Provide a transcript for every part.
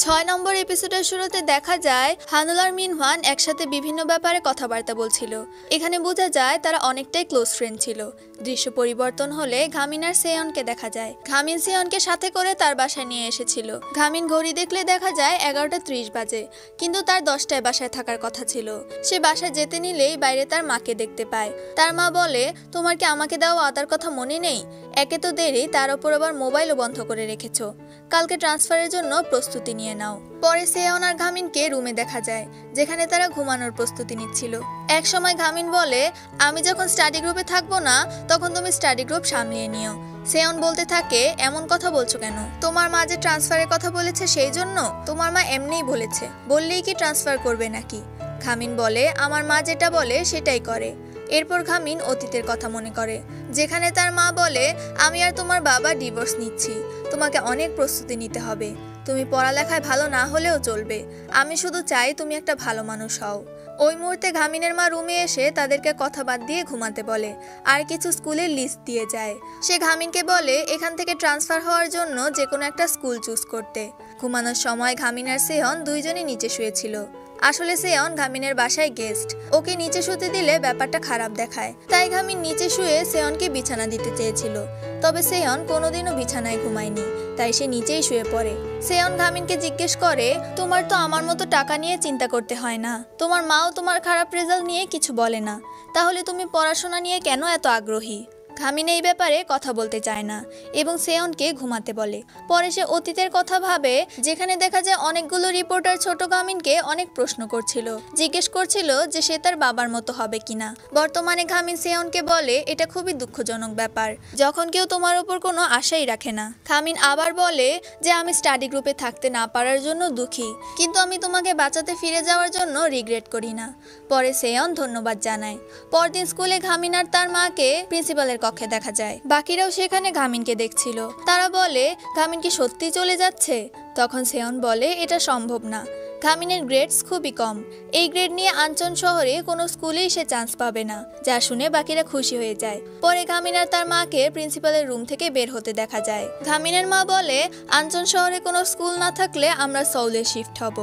ছয় নম্বর এপিসোডের শুরুতে দেখা যায় হানুল আর মিনহান একসাথে বিভিন্ন ব্যাপারে কথাবার্তা বলছিল। এখানে বোঝা যায় তারা অনেকটাই ক্লোজ ফ্রেন্ড ছিল। দৃশ্য পরিবর্তন হলে ঘামিন আর সেয়নকে দেখা যায়। ঘামিন সেয়নকে সাথে করে তার বাসায় নিয়ে এসেছিল। ঘামিন ঘড়ি দেখলে দেখা যায় 11:30 বাজে, কিন্তু তার 10টায় বাসায় থাকার কথা ছিল। সে বাসায় যেতে নিলেই বাইরে তার মাকে দেখতে পায়। তার মা বলে, তোমার কি আমাকে দেওয়া আদার কথা মনে নেই? একে তো দেরি, তার ওপর আবার মোবাইলও বন্ধ করে রেখেছো। কালকে ট্রান্সফারের জন্য প্রস্তুতি নিয়ে নাও। পরে সেয়ন আর ঘামিনকে রুমে দেখা যায়, যেখানে তারা ঘুমানোর প্রস্তুতি নিচ্ছিল। এক সময় ঘামিন বলে, আমি যখন স্টাডি গ্রুপে থাকবো না তখন তুমি স্টাডি গ্রুপ সামলিয়ে নিও। সেয়ন বলতে থাকে, এমন কথা বলছো কেন? তোমার মা যে ট্রান্সফারের কথা বলেছে সেই জন্য? তোমার মা এমনিই বলেছে, বললেই কি ট্রান্সফার করবে নাকি? ঘামিন বলে, আমার মা যেটা বলে সেটাই করে। এরপর ঘামিন অতীতের কথা মনে করে, যেখানে তার মা বলে, আমি আর তোমার বাবা ডিভোর্স নিচ্ছি, তোমাকে অনেক প্রস্তুতি নিতে হবে, তুমি পড়ালেখায় ভালো না হলেও চলবে, আমি শুধু চাই তুমি একটা ভালো মানুষ হও। ওই মুহূর্তে ঘামিনের মা রুমে এসে তাদেরকে কথা বাদ দিয়ে ঘুমাতে বলে, আর কিছু স্কুলের লিস্ট দিয়ে যায়। সে ঘামিনকে বলে এখান থেকে ট্রান্সফার হওয়ার জন্য যে কোনো একটা স্কুল চুজ করতে। ঘুমানোর সময় ঘামিন আর সেয়ন দুইজনই নিচে শুয়েছিল। আসলে সেয়ন ঘামিনের বাসায় গেস্ট, ওকে নিচে শুতে দিলে ব্যাপারটা খারাপ দেখায়, তাই ঘামিন নিচে শুয়ে সেয়নকে বিছানা দিতে চেয়েছিল। তবে সেয়ন কোনোদিনও বিছানায় ঘুমায়নি, তাই সে নিচেই শুয়ে পড়ে। সেয়ন ঘামিনকে জিজ্ঞেস করে, তোমার তো আমার মতো টাকা নিয়ে চিন্তা করতে হয় না, তোমার মাও তোমার খারাপ রেজাল্ট নিয়ে কিছু বলে না, তাহলে তুমি পড়াশোনা নিয়ে কেন এত আগ্রহী? ঘামিন এই ব্যাপারে কথা বলতে চায় না এবং সেয়নকে ঘুমাতে বলে। পরে সে অতীতের কথা ভাবে, যেখানে দেখা যায় অনেকগুলো রিপোর্টার ছোট ঘামিনকে অনেক প্রশ্ন করছিল, জিজ্ঞেস করছিল যে সে তার বাবার মতো হবে কিনা। বর্তমানে ঘামিন সেয়নকে বলে, এটা খুবই দুঃখজনক ব্যাপার যখন কেউ তোমার উপর কোনো আশাই রাখে না। ঘামিন আবার বলে যে আমি স্টাডি গ্রুপে থাকতে না পারার জন্য দুঃখী, কিন্তু আমি তোমাকে বাঁচাতে ফিরে যাওয়ার জন্য রিগ্রেট করি না। পরে সেয়ন ধন্যবাদ জানায়। পরদিন স্কুলে ঘামিন আর তার মাকে প্রিন্সিপালের কক্ষে দেখা যায়। বাকিরাও সেখানে ঘামিনকে দেখছিল। তারা বলে, ঘামিন কি সত্যি চলে যাচ্ছে? তখন সেয়ন বলে, এটা সম্ভব না, ঘামিনের গ্রেডস খুবই কম, এই গ্রেড নিয়ে আঞ্চন শহরে কোনো স্কুলেই সে চান্স পাবে না। যা শুনে বাকিরা খুশি হয়ে যায়। পরে ঘামিন আর তার মাকে প্রিন্সিপালের রুম থেকে বের হতে দেখা যায়। ঘামিনের মা বলে, আঞ্চন শহরে কোনো স্কুল না থাকলে আমরা সৌলে শিফট হব।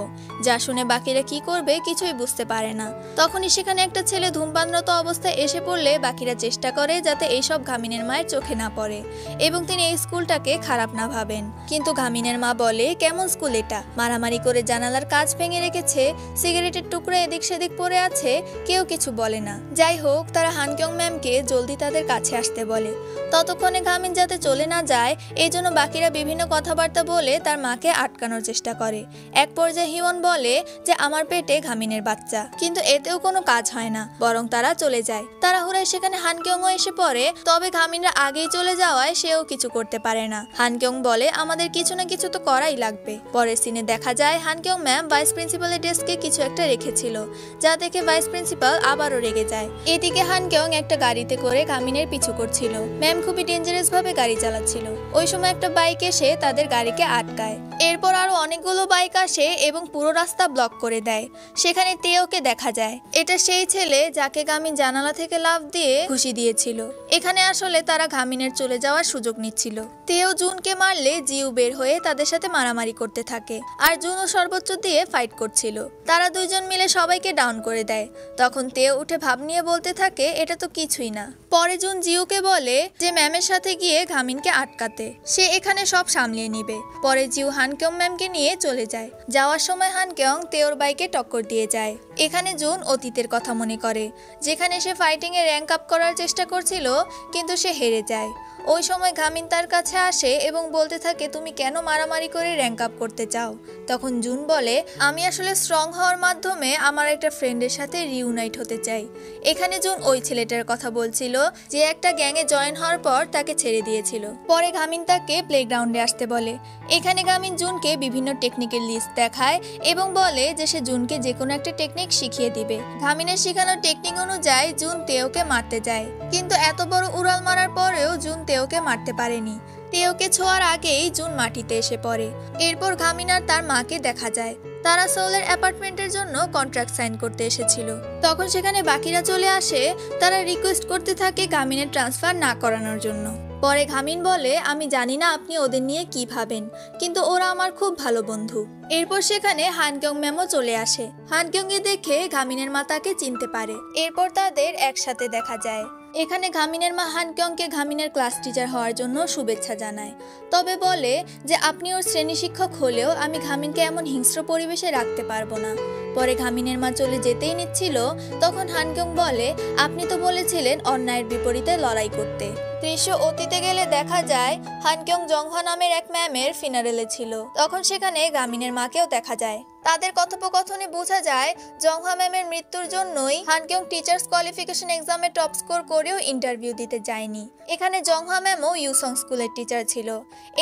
যা শুনে বাকিরা কি করবে কিছুই বুঝতে পারে না। তখনই সেখানে একটা ছেলে ধূমপানরত অবস্থায় এসে পড়লে বাকিরা চেষ্টা করে যাতে এইসব ঘামিনের মায়ের চোখে না পড়ে এবং তিনি এই স্কুলটাকে খারাপ না ভাবেন। কিন্তু ঘামিনের মা বলে, কেমন স্কুল এটা? মারামারি করে জানালার কাজ ভেঙে রেখেছে, সিগারেটের টুকরা এদিক সেদিক পড়ে আছে, কেউ কিছু বলে না। যাই হোক, তারা হানকিয়ং ম্যামকে জলদি তাদের কাছে আসতে বলে। ততক্ষণে ঘামিন যাতে চলে না যায় এই জন্য বাকিরা বিভিন্ন কথাবার্তা বলে তার মাকে আটকানোর চেষ্টা করে। এক পর্যায়ে হিওন বলে যে আমার পেটে ঘামিনের বাচ্চা, কিন্তু এতেও কোনো কাজ হয় না, বরং তারা চলে যায়। তাড়াহুড়ায় সেখানে হানকিয়ংও এসে পড়ে, তবে ঘামিনরা আগেই চলে যাওয়ায় সেও কিছু করতে পারে না। হানকিয়ং বলে, আমাদের কিছু না কিছু তো করাই লাগবে। পরের সিনে দেখা যায় হানকিয়ং ম্যাম ভাইস প্রিন্সিপালের ডেস্কে কিছু একটা রেখেছিল, যা দেখে ভাইস প্রিন্সিপাল আবারও রেগে যায়। এদিকে হানকিয়ং একটা গাড়িতে করে ঘামিনের পিছু করছিল। ম্যাম খুবই ডেঞ্জারাস ভাবে গাড়ি চালাচ্ছিল। ওই সময় একটা বাইক এসে তাদের গাড়িকে আটকায়। এরপর আরো অনেকগুলো বাইক আসে এবং পুরো রাস্তা ব্লক করে দেয়। সেখানে তেওকে দেখা যায়। এটা সেই ছেলে যাকে ঘামিন জানালা থেকে লাফ দিয়ে ঘুষি দিয়েছিল। এখানে আসলে তারা ঘামিনের চলে যাওয়ার সুযোগ নিচ্ছিল। তেও জুনকে মারলে জিউ বের হয়ে তাদের সাথে মারামারি করতে থাকে, আর জুনও সর্বোচ্চ দিয়ে ফাইট করছিল। তারা দুইজন মিলে সবাইকে ডাউন করে দেয়। তখন তেও উঠে ভাব নিয়ে বলতে থাকে, এটা তো কিছুই না। পরে জুন জিউকে বলে যে ম্যামের সাথে গিয়ে ঘামিনকে আটকাতে, সে এখানে সব সামলিয়ে নিবে। পরে জিউ হানকিয়ং ম্যামকে নিয়ে চলে যায়। যাওয়ার সময় হানকিয়ং তেওর বাইকে টক্কর দিয়ে যায়। এখানে জুন অতীতের কথা মনে করে, যেখানে সে ফাইটিং এ র্যাঙ্ক আপ করার চেষ্টা করছিল, কিন্তু সে হেরে যায়। ওই সময় ঘামিন তার কাছে আসে এবং বলতে থাকে, তুমি কেন মারামারি করে র্যাঙ্ক আপ করতে চাও? তখন জুন বলে, আমি আসলে স্ট্রং হওয়ার মাধ্যমে আমার একটা ফ্রেন্ডের সাথে রিউনাইট হতে চাই। এখানে জুন ওই ছেলেটার কথা বলছিল যে একটা গ্যাংয়ে জয়েন হওয়ার পর তাকে ছেড়ে দিয়েছিল। পরে ঘামিন তাকে প্লেগ্রাউন্ডে আসতে বলে। এখানে ঘামিন জুনকে বিভিন্ন টেকনিকের লিস্ট দেখায় এবং বলে যে সে জুনকে যে কোনো একটা টেকনিক শিখিয়ে দিবে। ঘামিনের শেখানো টেকনিক অনুযায়ী জুন তেওকে মারতে যায়, কিন্তু এত বড় উড়াল মারার পরেও জুন তেওকে মারতে পারেনি। তেওকে ছোঁয়ার আগেই জুন মাটিতে এসে পড়ে। এরপর ঘামিন আর তার মাকে দেখা যায়। তারা সোলের অ্যাপার্টমেন্টের জন্য কন্ট্রাক্ট সাইন করতে এসেছিল। তখন সেখানে বাকিরা চলে আসে। তারা রিকোয়েস্ট করতে থাকে ঘামিনের ট্রান্সফার না করানোর জন্য। পরে ঘামিন বলে, আমি জানি না আপনি ওদের নিয়ে কি ভাবেন, কিন্তু ওরা আমার খুব ভালো বন্ধু। এরপর সেখানে হানকিয়ং ম্যামও চলে আসে। হানকিয়ংকে দেখে ঘামিনের মা তাকে চিনতে পারে। এরপর তাদের একসাথে দেখা যায়। এখানে ঘামিনের মা হানকিয়ংকে ঘামিনের ক্লাস টিচার হওয়ার জন্য শুভেচ্ছা জানায়, তবে বলে যে আপনি ওর শ্রেণী শিক্ষক হলেও আমি ঘামিনকে এমন হিংস্র পরিবেশে রাখতে পারবো না। পরে ঘামিনের মা চলে যেতেই নিচ্ছিল, তখন হানকিয়ং বলে, আপনি তো বলেছিলেন অন্যায়ের বিপরীতে লড়াই করতে। দৃশ্য অতীতে গেলে দেখা যায় হানকিয়ং জংহা নামের এক ম্যামের ফিনারেলে ছিল। তখন সেখানে ঘামিনের মাকেও দেখা যায়। তাদের কথোপকথনে বোঝা যায় জংহা ম্যামের মৃত্যুর জন্যই হানকিয়ং টিচার্স কোয়ালিফিকেশন এক্সামে টপ স্কোর করেও ইন্টারভিউ দিতে যায়নি। এখানে জংহা ম্যামও ইউসং স্কুলের টিচার ছিল।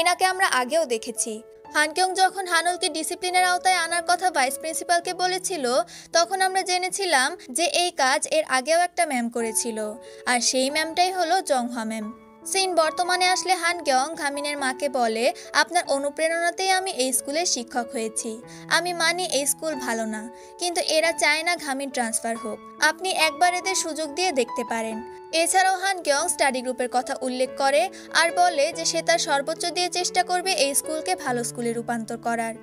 এনাকে আমরা আগেও দেখেছি। হানকিয়ং যখন হানুলকে ডিসিপ্লিনের আওতায় আনার কথা ভাইস প্রিন্সিপালকে বলেছিল, তখন আমরা জেনেছিলাম যে এই কাজ এর আগেও একটা ম্যাম করেছিল, আর সেই ম্যামটাই হলো জংহা ম্যাম। সিন বর্তমানে আসলে হানকিয়ং ঘামিনের মাকে বলে, আপনার অনুপ্রেরণাতেই আমি এই স্কুলের শিক্ষক হয়েছি। আমি মানি এই স্কুল ভালো না, কিন্তু এরা চায় না ঘামিন ট্রান্সফার হোক। আপনি একবার এদের সুযোগ দিয়ে দেখতে পারেন। এছাড়াও হানকিয়ং স্টাডি গ্রুপের কথা উল্লেখ করে আর বলে যে সে তার সর্বোচ্চ দিয়ে চেষ্টা করবে এই স্কুলকে ভালো স্কুলে রূপান্তর করার।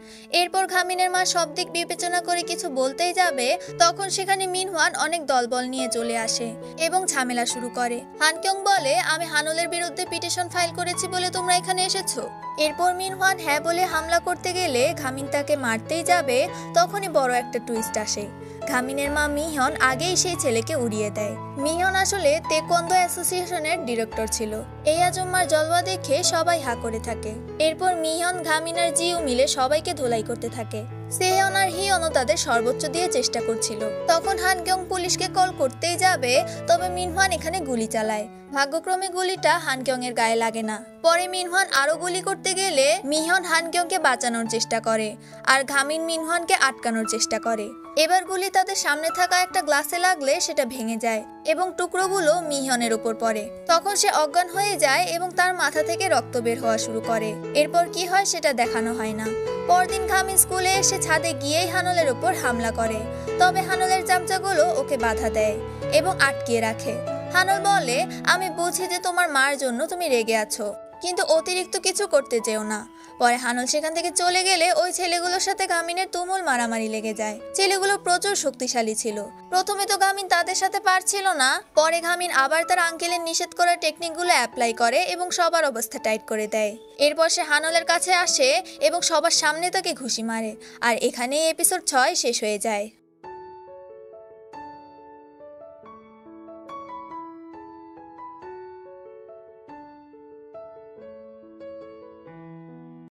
এরপর ঘামিনের মা সব দিক বিবেচনা করে কিছু বলতেই যাবে, তখন সেখানে মিনহওয়ান অনেক দলবল নিয়ে চলে আসে এবং ঝামেলা শুরু করে। হানকিয়ং বলে, আমি হানুলের বিরুদ্ধে পিটিশন ফাইল করেছি বলে তোমরা এখানে এসেছো। এরপর মিনহওয়ান হ্যাঁ বলে হামলা করতে গেলে ঘামিন তাকে মারতেই যাবে, তখনই বড় একটা টুইস্ট আসে। ঘামিনের মা মিহন আগেই সেই ছেলেকে উড়িয়ে দেয়। মিহন আসলে তেকোয়ান্দো অ্যাসোসিয়েশনের ডিরেক্টর ছিল। এই আজম্মার জলওয়া দেখে সবাই হা করে থাকে। এরপর মিহন, ঘামিন আর জিউ মিলে সবাইকে ধোলাই করতে থাকে। সেহন আর হিয়নও তাদের সর্বোচ্চ দিয়ে চেষ্টা করছিল। তখন হানকিয়ং পুলিশকে কল করতেই যাবে, তবে মিনহওয়ান এখানে গুলি চালায়। ভাগ্যক্রমে গুলিটা হানকিয়ং এর গায়ে লাগে না। পরে মিনহওয়ান আরো গুলি করতে গেলে মিহন হানকিয়ংকে বাঁচানোর চেষ্টা করে আর ঘামিন মিনহওয়ানকে আটকানোর চেষ্টা করে। এবার গুলি তাদের সামনে থাকা একটা গ্লাসে লাগলে সেটা ভেঙে যায় এবং টুকরোগুলো মিহনের উপর পড়ে। তখন সে অজ্ঞান হয়ে যায় এবং তার মাথা থেকে রক্ত বের হওয়া শুরু করে। এরপর কি হয় সেটা দেখানো হয় না। পরদিন ঘামিন স্কুলে এসে ছাদে গিয়েই হানুলের উপর হামলা করে, তবে হানুলের চামচাগুলো ওকে বাধা দেয় এবং আটকিয়ে রাখে। হানুল বলে, আমি বুঝি যে তোমার মার জন্য তুমি রেগে আছো, কিন্তু অতিরিক্ত কিছু করতে চেও না। পরে হানুল সেখান থেকে চলে গেলে ওই ছেলেগুলোর সাথে ঘামিনের তুমুল মারামারি লেগে যায়। ছেলেগুলো প্রচুর শক্তিশালী ছিল। প্রথমে তো ঘামিন তাদের সাথে পারছিল না, পরে ঘামিন আবার তার আঙ্কেলের নিষেধ করা টেকনিকগুলো অ্যাপ্লাই করে এবং সবার অবস্থা টাইট করে দেয়। এরপর সে হানুলের কাছে আসে এবং সবার সামনে তাকে ঘুষি মারে। আর এখানেই এপিসোড 6 শেষ হয়ে যায়।